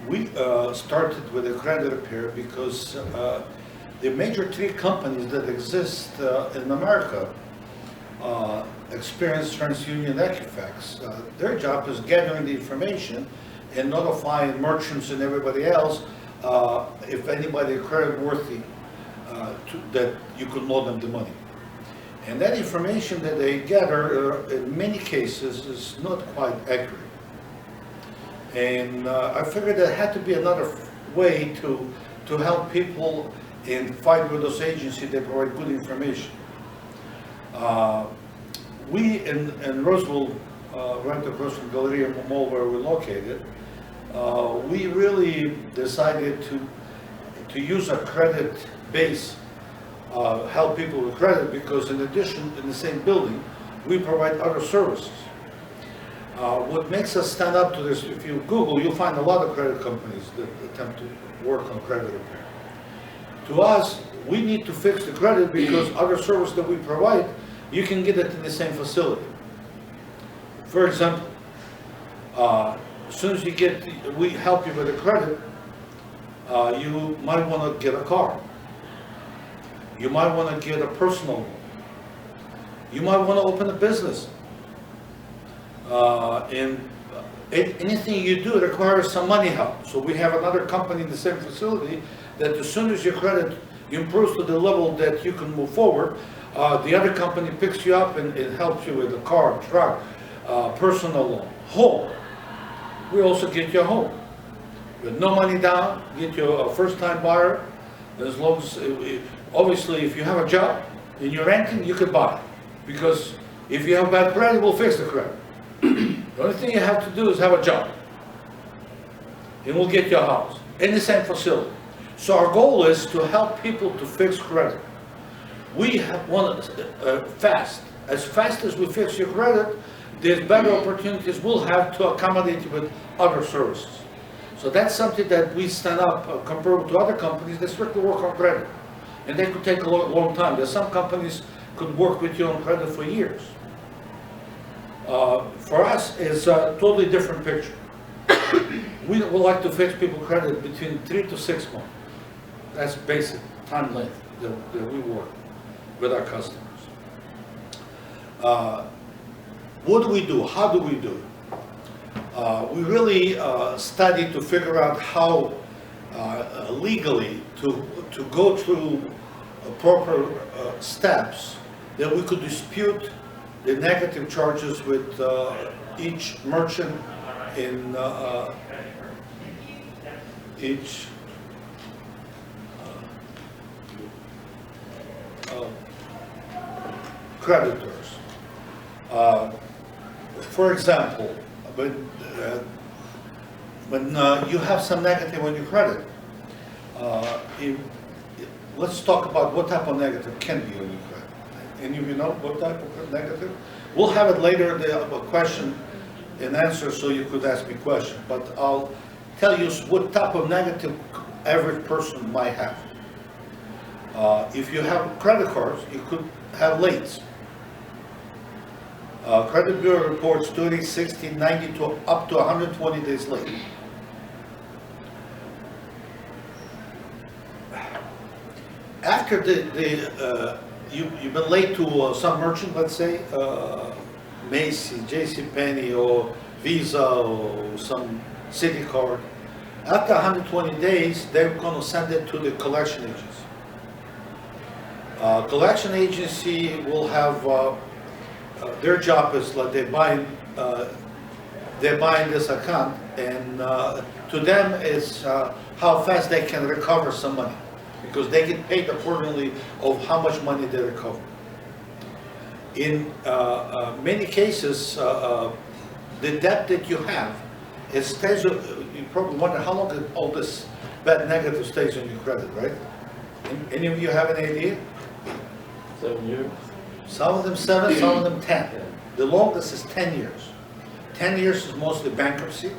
We started with a credit repair because the major three companies that exist in America experience TransUnion Equifax. Their job is gathering the information and notifying merchants and everybody else if anybody is credit worthy that you could loan them the money. And that information that they gather in many cases is not quite accurate. And I figured there had to be another way to help people and fight with those agencies that provide good information. We in Roseville, right across from Galleria Mall where we're located, we really decided to use a credit base, help people with credit, because in addition, in the same building, we provide other services. What makes us stand up to this, if you Google, you'll find a lot of credit companies that attempt to work on credit repair. To us, we need to fix the credit because other service that we provide, you can get it in the same facility. For example, as soon as we help you with the credit, you might want to get a car. You might want to get a personal loan. You might want to open a business. And anything you do requires some money help. So we have another company in the same facility that as soon as your credit improves to the level that you can move forward, the other company picks you up and it helps you with a car, truck, personal loan, home. We also get you a home. With no money down, get you a first-time buyer. As long as, obviously, if you have a job and you're renting, you could buy it. Because if you have bad credit, we'll fix the credit. The only thing you have to do is have a job. And we'll get you a house in the same facility. So our goal is to help people to fix credit. We want fast. As fast as we fix your credit, there's better opportunities we'll have to accommodate you with other services. So that's something that we stand up compared to other companies that strictly work on credit. And they could take a long time. There's some companies could work with you on credit for years. For us, it's a totally different picture. We would like to fix people credit between 3 to 6 months. That's basic time length that we work with our customers. What do we do? How do we do it? We really study to figure out how legally to go through proper steps that we could dispute the negative charges with each merchant in each creditors. For example, when you have some negative on your credit, let's talk about what type of negative can be on your credit. Any of you know what type of negative? We'll have it later, the question and answer, so you could ask me questions. But I'll tell you what type of negative average person might have. If you have credit cards, you could have lates. Credit Bureau reports 30, 60, 90 to up to 120 days late. After you've been late to some merchant, let's say, Macy's, JCPenney, or Visa, or some city card. After 120 days, they're going to send it to the collection agency. Collection agency will have their job is like they're buying this account, and to them is how fast they can recover some money, because they get paid accordingly of how much money they recover. In many cases, the debt that you have, it stays. You probably wonder how long all this bad negative stays on your credit, right? Any of you have an idea? 7 years. Some of them 7, some of them 10. The longest is 10 years. 10 years is mostly bankruptcy.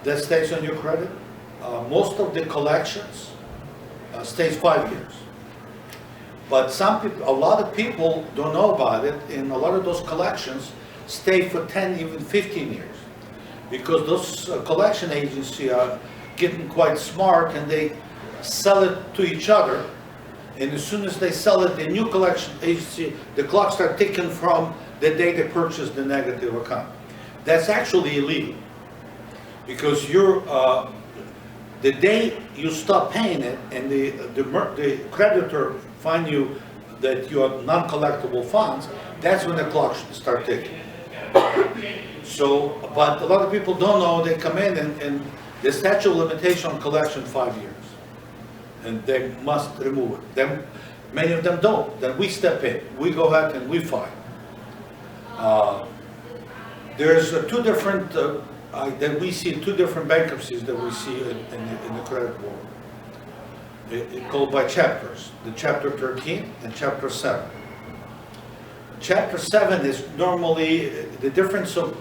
That stays on your credit. Most of the collections stays 5 years. But some people, a lot of people don't know about it, and a lot of those collections stay for 10, even 15 years. because those collection agencies are getting quite smart and they sell it to each other. And as soon as they sell it, the new collection agency, the clock starts ticking from the day they purchased the negative account. That's actually illegal, because the day you stop paying it and the creditor find you that you are non-collectible funds, that's when the clock should start ticking. So, but a lot of people don't know, they come in and the statute of limitation on collection 5 years. And they must remove it. Then, many of them don't. Then we step in, we go ahead and we file. There's two different, that we see two different bankruptcies that we see in the credit world. It called by chapters, the chapter 13 and chapter 7. Chapter 7 is normally the difference of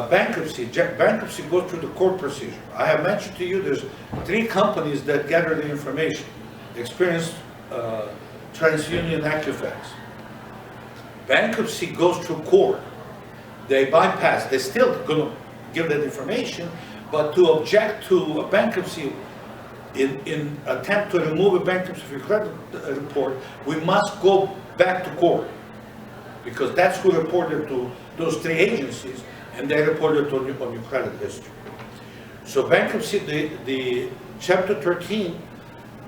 bankruptcy. Bankruptcy goes through the court procedure. I have mentioned to you there's 3 companies that gather the information: Experience, TransUnion, Equifax. Bankruptcy goes through court. They bypass, they're still going to give that information, but to object to a bankruptcy in attempt to remove a bankruptcy from your credit report, we must go back to court, because that's who reported to those 3 agencies, and they reported on your credit history. So bankruptcy, the chapter 13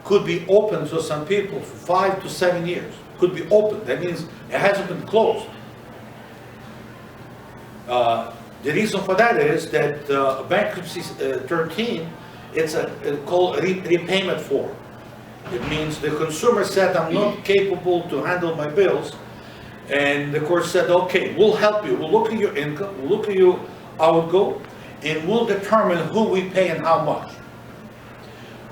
could be open to some people for 5 to 7 years. Could be open. That means it hasn't been closed. The reason for that is that bankruptcy 13, it's called a repayment form. It means the consumer said, I'm not capable to handle my bills, and the court said, okay, we'll help you. We'll look at your income, we'll look at your outgo, and we'll determine who we pay and how much.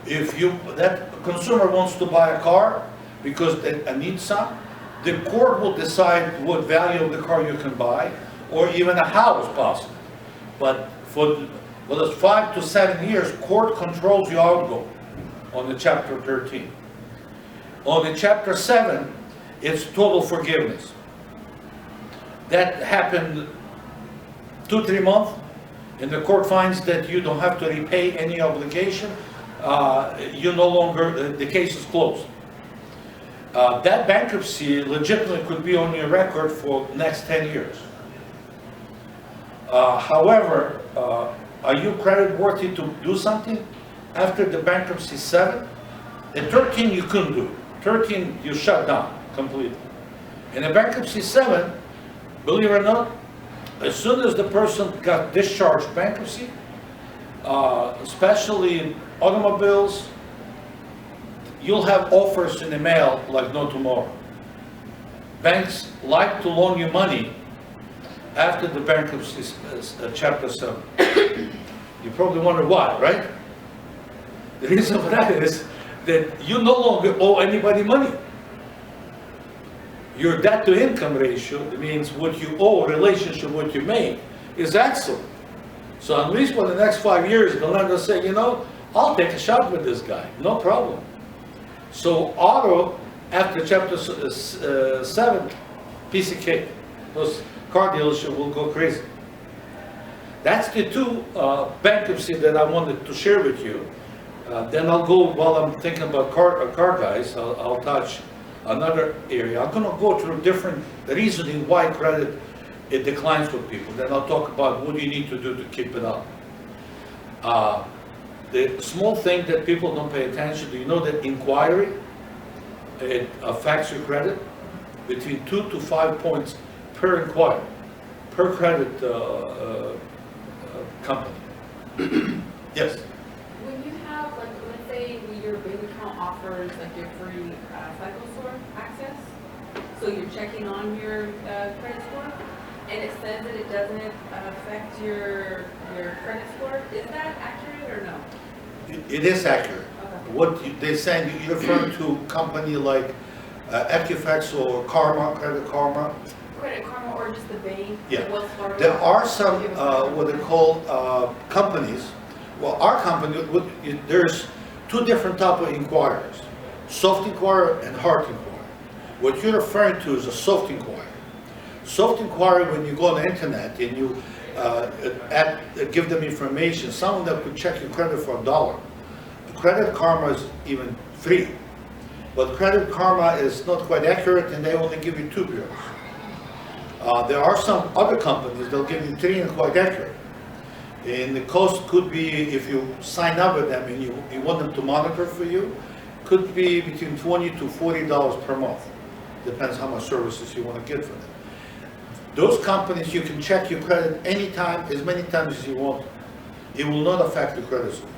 If that consumer wants to buy a car because they need some, the court will decide what value of the car you can buy, or even a house possible. But for those 5 to 7 years, court controls your outgo on the chapter 13. On the chapter 7, it's total forgiveness. That happened 2-3 months, and the court finds that you don't have to repay any obligation. You no longer, the case is closed. That bankruptcy legitimately could be on your record for the next 10 years. However, are you credit worthy to do something after the bankruptcy 7? In 13 you couldn't do. 13 you shut down completely. In the bankruptcy 7, believe it or not, as soon as the person got discharged bankruptcy, especially automobiles, you'll have offers in the mail like no tomorrow. Banks like to loan you money after the bankruptcy chapter 7. You probably wonder why, right? The reason for that is that you no longer owe anybody money. Your debt to income ratio, that means what you owe in relationship what you make, is excellent. So at least for the next 5 years, the lender will say, you know, I'll take a shot with this guy, no problem. So auto, after chapter 7, piece of cake. Those car dealership will go crazy. That's the 2 bankruptcy that I wanted to share with you. Then I'll go, while I'm thinking about car guys, I'll touch another area. I'm going to go through different reasoning why credit it declines for people. Then I'll talk about what you need to do to keep it up. The small thing that people don't pay attention to, you know that inquiry, it affects your credit between 2 to 5 points per inquiry, per credit company. Yes? When you have, like, let's say your bank account offers like your free cycle store access, so you're checking on your credit score, and it says that it doesn't affect your credit score, is that accurate or no? It is accurate. Okay. What they're saying, you're referring to a company like Equifax or Karma, Credit Karma. Credit Karma or just the bank? Yeah. Wells Fargo? There are some, what they call companies. Well, our company, there's 2 different types of inquiries. Soft inquiry and hard inquiry. What you're referring to is a soft inquiry. Soft inquiry, when you go on the internet and you give them information. Some of them could check your credit for $1. Credit Karma is even free. But Credit Karma is not quite accurate, and they only give you 2 bureaus. There are some other companies, they'll give you 3 and quite accurate. And the cost could be, if you sign up with them and you want them to monitor for you, could be between $20 to $40 per month. Depends how much services you want to get from them. Those companies, you can check your credit anytime, as many times as you want. It will not affect your credit score.